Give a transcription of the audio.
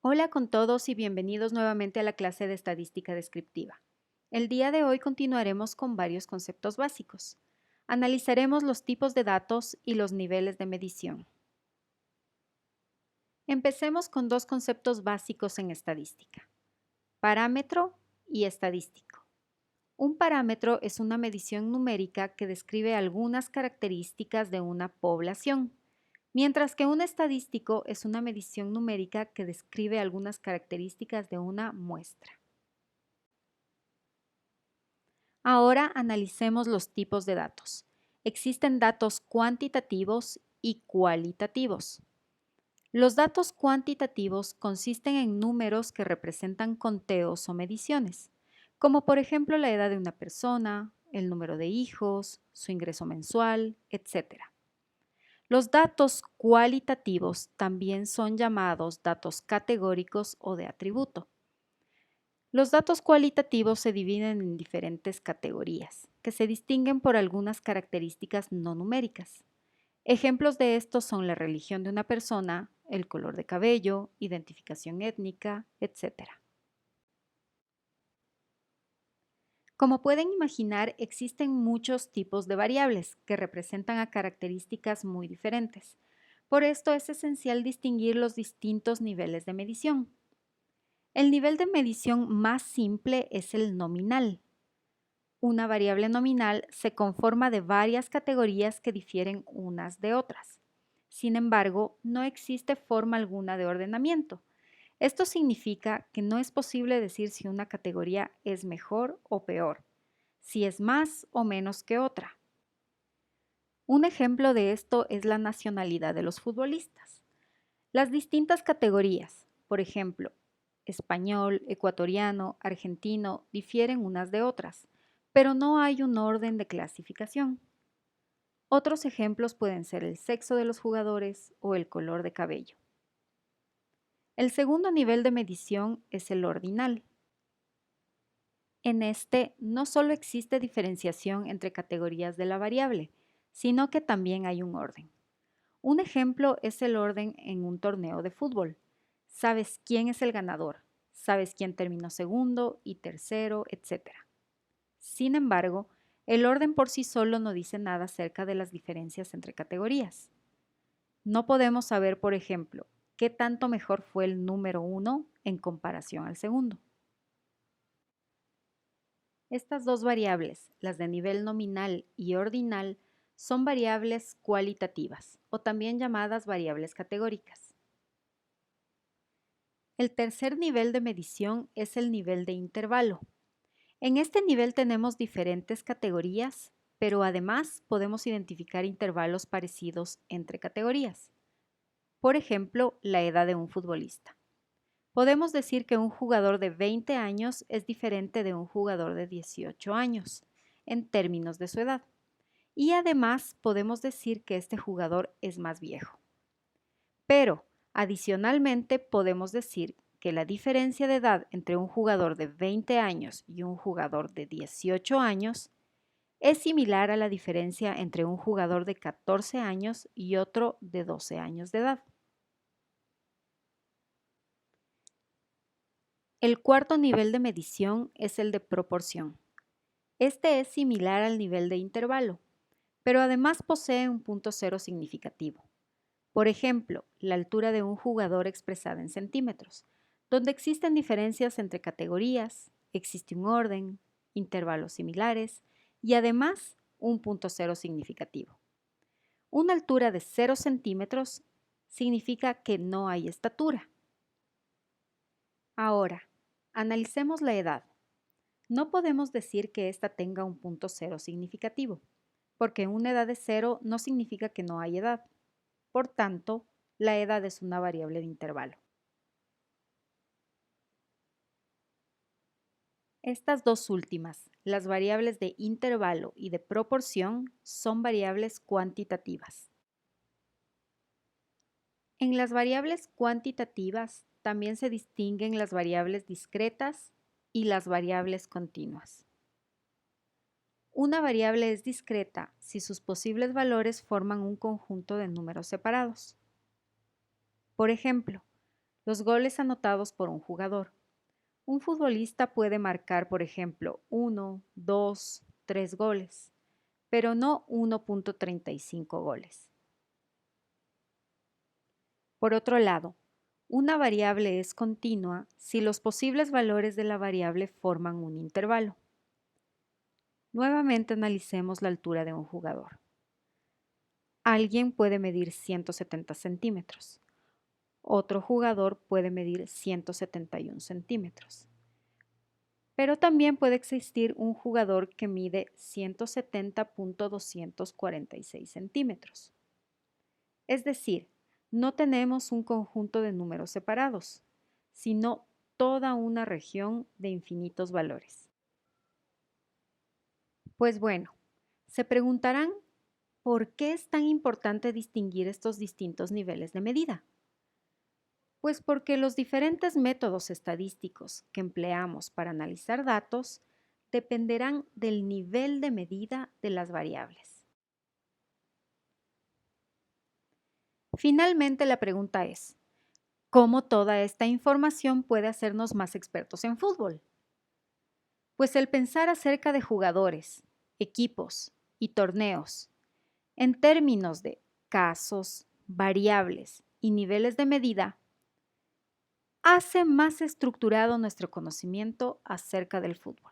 Hola con todos y bienvenidos nuevamente a la clase de estadística descriptiva. El día de hoy continuaremos con varios conceptos básicos. Analizaremos los tipos de datos y los niveles de medición. Empecemos con dos conceptos básicos en estadística: parámetro y estadístico. Un parámetro es una medición numérica que describe algunas características de una población, mientras que un estadístico es una medición numérica que describe algunas características de una muestra. Ahora analicemos los tipos de datos. Existen datos cuantitativos y cualitativos. Los datos cuantitativos consisten en números que representan conteos o mediciones, como por ejemplo la edad de una persona, el número de hijos, su ingreso mensual, etc. Los datos cualitativos también son llamados datos categóricos o de atributo. Los datos cualitativos se dividen en diferentes categorías, que se distinguen por algunas características no numéricas. Ejemplos de estos son la religión de una persona, el color de cabello, identificación étnica, etc. Como pueden imaginar, existen muchos tipos de variables que representan a características muy diferentes. Por esto es esencial distinguir los distintos niveles de medición. El nivel de medición más simple es el nominal. Una variable nominal se conforma de varias categorías que difieren unas de otras. Sin embargo, no existe forma alguna de ordenamiento. Esto significa que no es posible decir si una categoría es mejor o peor, si es más o menos que otra. Un ejemplo de esto es la nacionalidad de los futbolistas. Las distintas categorías, por ejemplo, español, ecuatoriano, argentino, difieren unas de otras, pero no hay un orden de clasificación. Otros ejemplos pueden ser el sexo de los jugadores o el color de cabello. El segundo nivel de medición es el ordinal. En este no solo existe diferenciación entre categorías de la variable, sino que también hay un orden. Un ejemplo es el orden en un torneo de fútbol. Sabes quién es el ganador, sabes quién terminó segundo y tercero, etc. Sin embargo, el orden por sí solo no dice nada acerca de las diferencias entre categorías. No podemos saber, por ejemplo, qué tanto mejor fue el número 1 en comparación al segundo. Estas dos variables, las de nivel nominal y ordinal, son variables cualitativas o también llamadas variables categóricas. El tercer nivel de medición es el nivel de intervalo. En este nivel tenemos diferentes categorías, pero además podemos identificar intervalos parecidos entre categorías. Por ejemplo, la edad de un futbolista. Podemos decir que un jugador de 20 años es diferente de un jugador de 18 años, en términos de su edad. Y además podemos decir que este jugador es más viejo. Pero, adicionalmente, podemos decir que la diferencia de edad entre un jugador de 20 años y un jugador de 18 años es similar a la diferencia entre un jugador de 14 años y otro de 12 años de edad. El cuarto nivel de medición es el de proporción. Este es similar al nivel de intervalo, pero además posee un punto cero significativo. Por ejemplo, la altura de un jugador expresada en centímetros, donde existen diferencias entre categorías, existe un orden, intervalos similares y además un punto cero significativo. Una altura de 0 centímetros significa que no hay estatura. Ahora, analicemos la edad. No podemos decir que ésta tenga un punto cero significativo, porque una edad de cero no significa que no hay edad. Por tanto, la edad es una variable de intervalo. Estas dos últimas, las variables de intervalo y de proporción, son variables cuantitativas. En las variables cuantitativas también se distinguen las variables discretas y las variables continuas. Una variable es discreta si sus posibles valores forman un conjunto de números separados. Por ejemplo, Los goles anotados por un jugador. Un futbolista puede marcar, por ejemplo, 1, 2, 3 goles, pero no 1.35 goles. Por otro lado, una variable es continua si los posibles valores de la variable forman un intervalo. Nuevamente analicemos la altura de un jugador. Alguien puede medir 170 centímetros. Otro jugador puede medir 171 centímetros. Pero también puede existir un jugador que mide 170.246 centímetros. Es decir, no tenemos un conjunto de números separados, sino toda una región de infinitos valores. Pues bueno, se preguntarán, ¿por qué es tan importante distinguir estos distintos niveles de medida? Pues porque los diferentes métodos estadísticos que empleamos para analizar datos dependerán del nivel de medida de las variables. Finalmente, la pregunta es, ¿cómo toda esta información puede hacernos más expertos en fútbol? Pues el pensar acerca de jugadores, equipos y torneos en términos de casos, variables y niveles de medida hace más estructurado nuestro conocimiento acerca del fútbol.